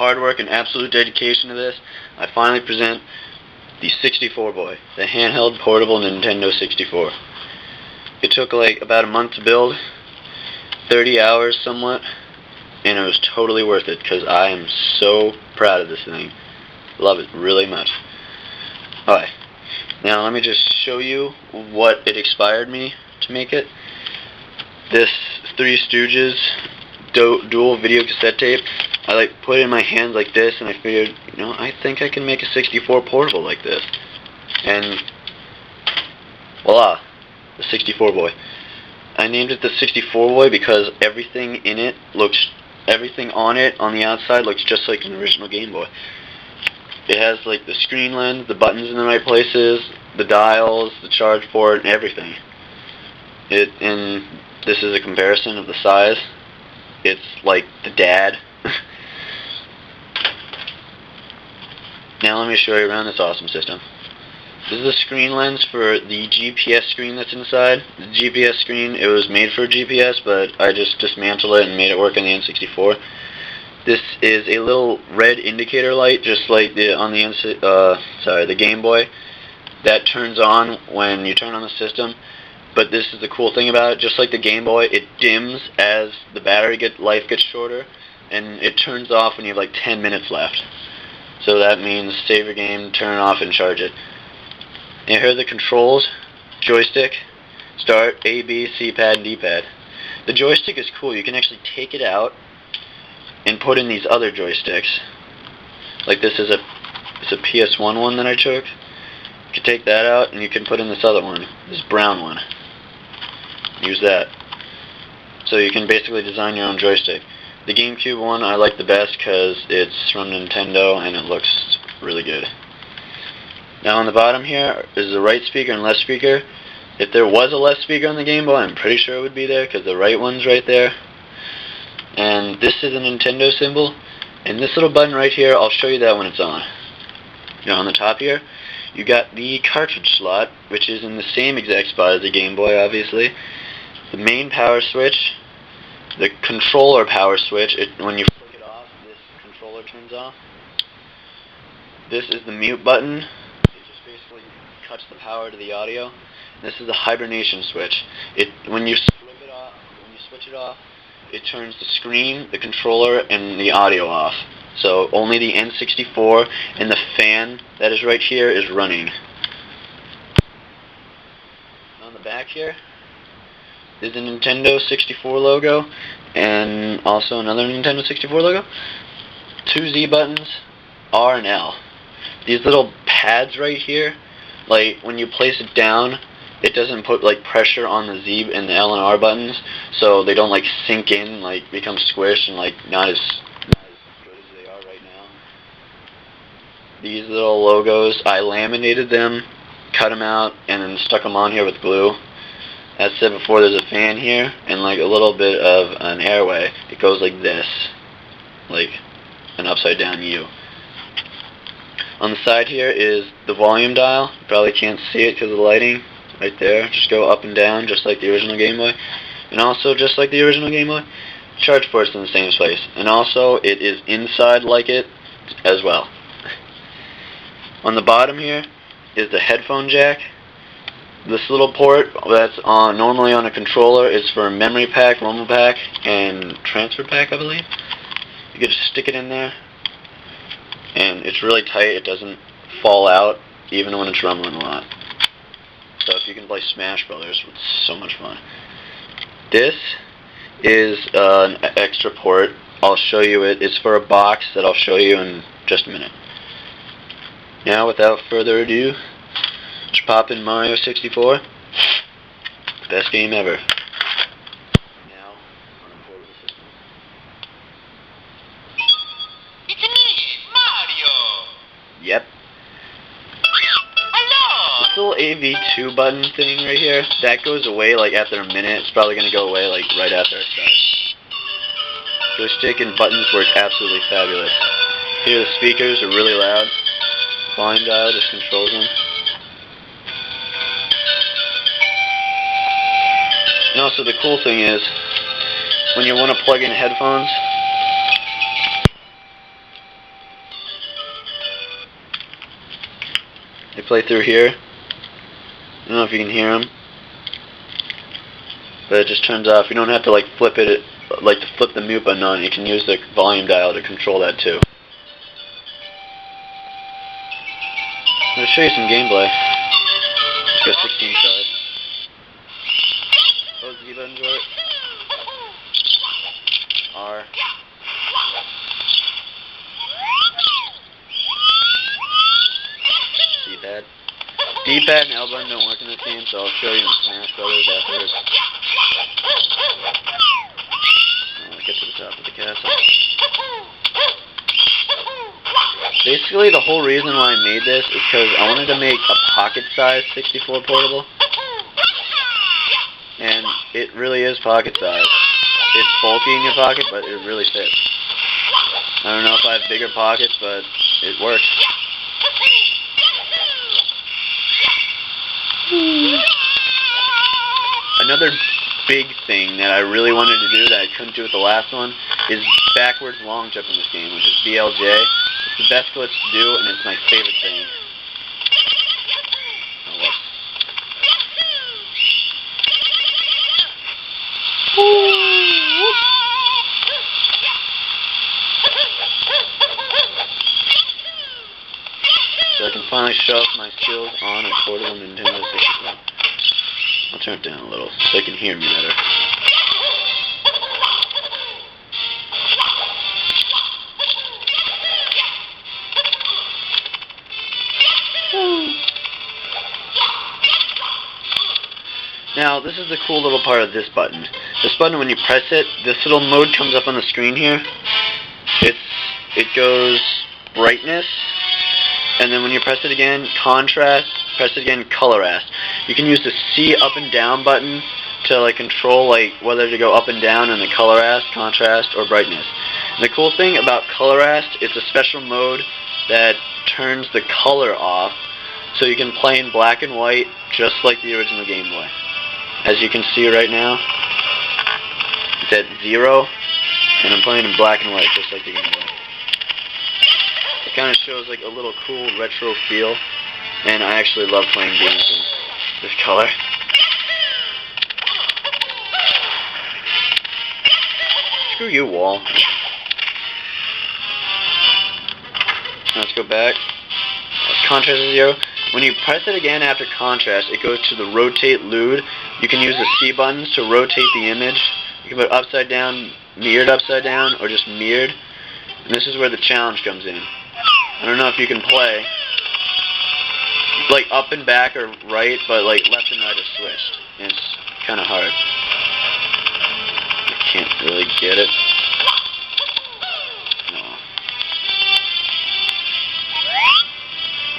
hard work and absolute dedication to this, I finally present the 64 boy, the handheld portable Nintendo 64. It took like about a month to build, 30 hours somewhat, and it was totally worth it because I am so proud of this thing. Love it really much. Alright, now let me just show you what it inspired me to make it. This Three Stooges dual video cassette tape, I like put it in my hands like this, and I figured, you know, I think I can make a 64 portable like this. And voila, the 64 boy. I named it the 64 boy because everything on it on the outside looks just like an original Game Boy. It has like the screen lens, the buttons in the right places, the dials, the charge port, and everything. And this is a comparison of the size. It's like the dad. Now let me show you around this awesome system. This is the screen lens for the GPS screen that's inside. The GPS screen, it was made for GPS, but I just dismantled it and made it work on the N64. This is a little red indicator light, just like the Game Boy, that turns on when you turn on the system. But this is the cool thing about it. Just like the Game Boy, it dims as the battery life gets shorter, and it turns off when you have like 10 minutes left. So that means save your game, turn it off, and charge it. And here are the controls: joystick, start, A, B, C pad, and D pad. The joystick is cool. You can actually take it out and put in these other joysticks. Like this is it's a PS1 one that I took. You can take that out and you can put in this other one, this brown one. Use that. So you can basically design your own joystick. The GameCube one I like the best because it's from Nintendo and it looks really good. Now on the bottom here is the right speaker and left speaker. If there was a left speaker on the Game Boy, I'm pretty sure it would be there because the right one's right there. And this is a Nintendo symbol. And this little button right here, I'll show you that when it's on. Now on the top here, you got the cartridge slot, which is in the same exact spot as the Game Boy, obviously. The main power switch, the controller power switch. When you flick it off, this controller turns off. This is the mute button. It just basically cuts the power to the audio. This is the hibernation switch. When you switch it off, it turns the screen, the controller, and the audio off. So only the N64 and the fan that is right here is running. On the back here is the Nintendo 64 logo and also another Nintendo 64 logo. Two Z buttons, R and L. These little pads right here, like when you place it down, it doesn't put like pressure on the Z and the L and R buttons, so they don't like sink in, like become squished and like not as good as they are right now. These little logos, I laminated them, cut them out, and then stuck them on here with glue. As said before, there's a fan here and like a little bit of an airway. It goes like this, like an upside down U. On the side here is the volume dial. You probably can't see it because of the lighting. Right there, just go up and down just like the original Game Boy. And also just like the original Game Boy, charge port's in the same place. And also it is inside like it as well. On the bottom here is the headphone jack. This little port that's normally on a controller is for memory pack, rumble pack, and transfer pack, I believe. You can just stick it in there, and it's really tight. It doesn't fall out even when it's rumbling a lot. So if you can play Smash Brothers, it's so much fun. This is an extra port. I'll show you it. It's for a box that I'll show you in just a minute. Now, without further ado, just pop in Mario 64. Best game ever. Now, on a portable system. It's me, Mario! Yep. Hello! This little AV2 button thing right here, that goes away like after a minute. It's probably going to go away like right after I start. Joystick and buttons work absolutely fabulous. Here the speakers are really loud. Volume dial just controls them. And also the cool thing is, when you want to plug in headphones, They play through here. I don't know if you can hear them, but it just turns off. You don't have to like flip it, like to flip the mute button on. You can use the volume dial to control that too. I'm going to show you some gameplay. Let's go 16 size. Those Z buttons work. R. D-pad. D-pad and L button don't work in this game, so I'll show you in Smash Brothers afterwards. I'll get to the top of the castle. Basically, the whole reason why I made this is because I wanted to make a pocket-sized 64 portable. And it really is pocket-sized. It's bulky in your pocket, but it really fits. I don't know if I have bigger pockets, but it works. Another big thing that I really wanted to do that I couldn't do with the last one is backwards long jump in this game, which is BLJ. It's the best glitch to do, and it's my favorite thing. Oh, whoops. So I can finally show off my skills on a portable Nintendo 64. I'll turn it down a little so you can hear me better. Now, this is the cool little part of this button. This button, when you press it, this little mode comes up on the screen here. It goes brightness, and then when you press it again, contrast, press it again, Colorast. You can use the C up and down button to like control like whether to go up and down in the Colorast, contrast, or brightness. And the cool thing about Colorast, it's a special mode that turns the color off, so you can play in black and white just like the original Game Boy. As you can see right now, it's at 0, and I'm playing in black and white just like the Game Boy. It kind of shows like a little cool retro feel, and I actually love playing games in this color. Screw you, wall. Let's go back. Contrast is 0. When you press it again after contrast, it goes to the rotate LUD. You can use the C buttons to rotate the image. You can put it upside down, or just mirrored. And this is where the challenge comes in. I don't know if you can play like up and back or right, but like left and right are switched. And it's kind of hard. I can't really get it. No.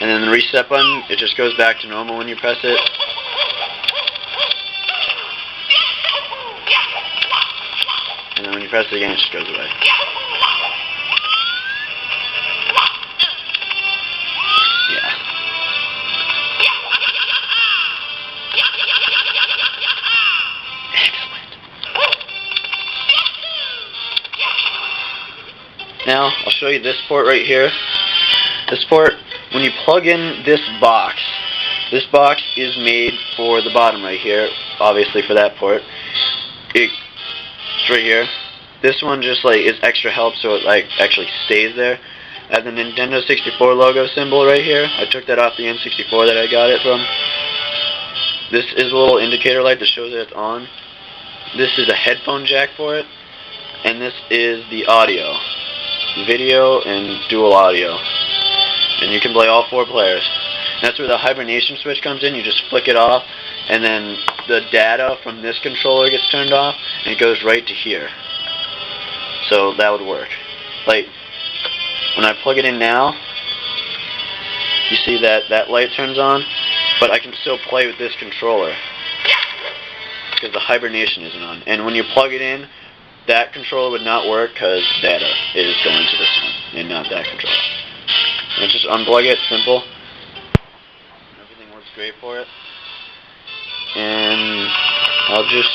And then the reset button, it just goes back to normal when you press it. And then when you press it again, it just goes away. Yeah. Excellent. Now, I'll show you this port right here. This port, when you plug in this box is made for the bottom right here, obviously for that port. It's right here. This one just like is extra help, so it like actually stays there. As the Nintendo 64 logo symbol right here, I took that off the N64 that I got it from. This is a little indicator light that shows that it's on. This is a headphone jack for it, and this is the audio, video and dual audio. And you can play all 4 players. And that's where the hibernation switch comes in. You just flick it off, and then the data from this controller gets turned off, and it goes right to here. So that would work. Like, when I plug it in now, you see that light turns on, but I can still play with this controller because the hibernation isn't on. And when you plug it in, that controller would not work because data is going to this one and not that controller. And just unplug it, simple. Everything works great for it. And I'll just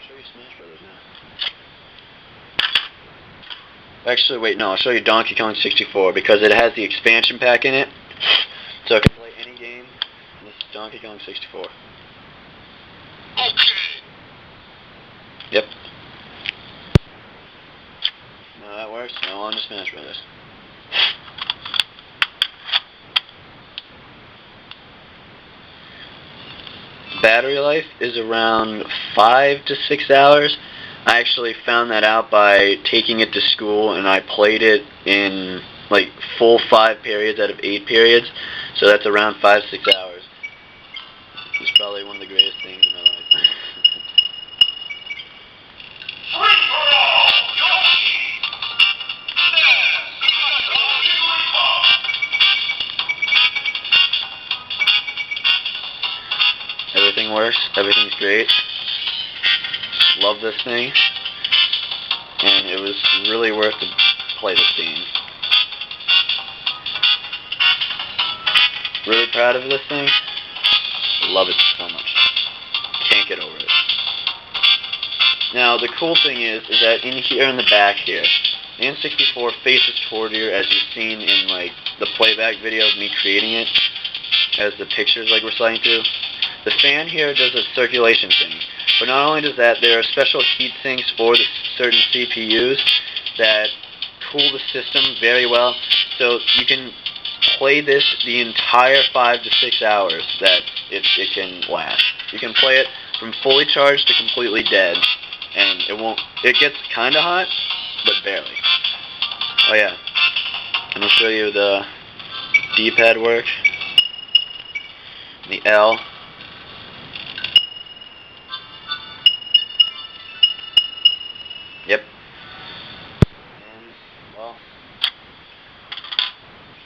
show you Smash Brothers now. Actually, wait, no, I'll show you Donkey Kong 64 because it has the expansion pack in it. So I can play any Donkey Kong 64. Okay. Yep. Now that works. Now on to Smash Brothers. Battery life is around 5 to 6 hours. I actually found that out by taking it to school, and I played it in like full 5 periods out of 8 periods. So that's around 5-6 hours. It's probably one of the greatest things in my life. Everything works. Everything's great. Love this thing. And it was really worth to play this game. Really proud of this thing. Love it so much. Can't get over it. Now the cool thing is that in here in the back here, the N64 faces toward you, as you've seen in like the playback video of me creating it, as the pictures like we're sliding through. The fan here does a circulation thing, but not only does that, there are special heat sinks for the certain CPUs that cool the system very well, so you can play this the entire 5 to 6 hours that it can last. You can play it from fully charged to completely dead, and it gets kind of hot, but barely. Oh yeah, I'm going to show you the D-pad work, the L. Yep. And, well,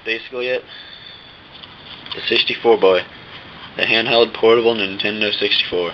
basically it. The 64 boy. The handheld portable Nintendo 64.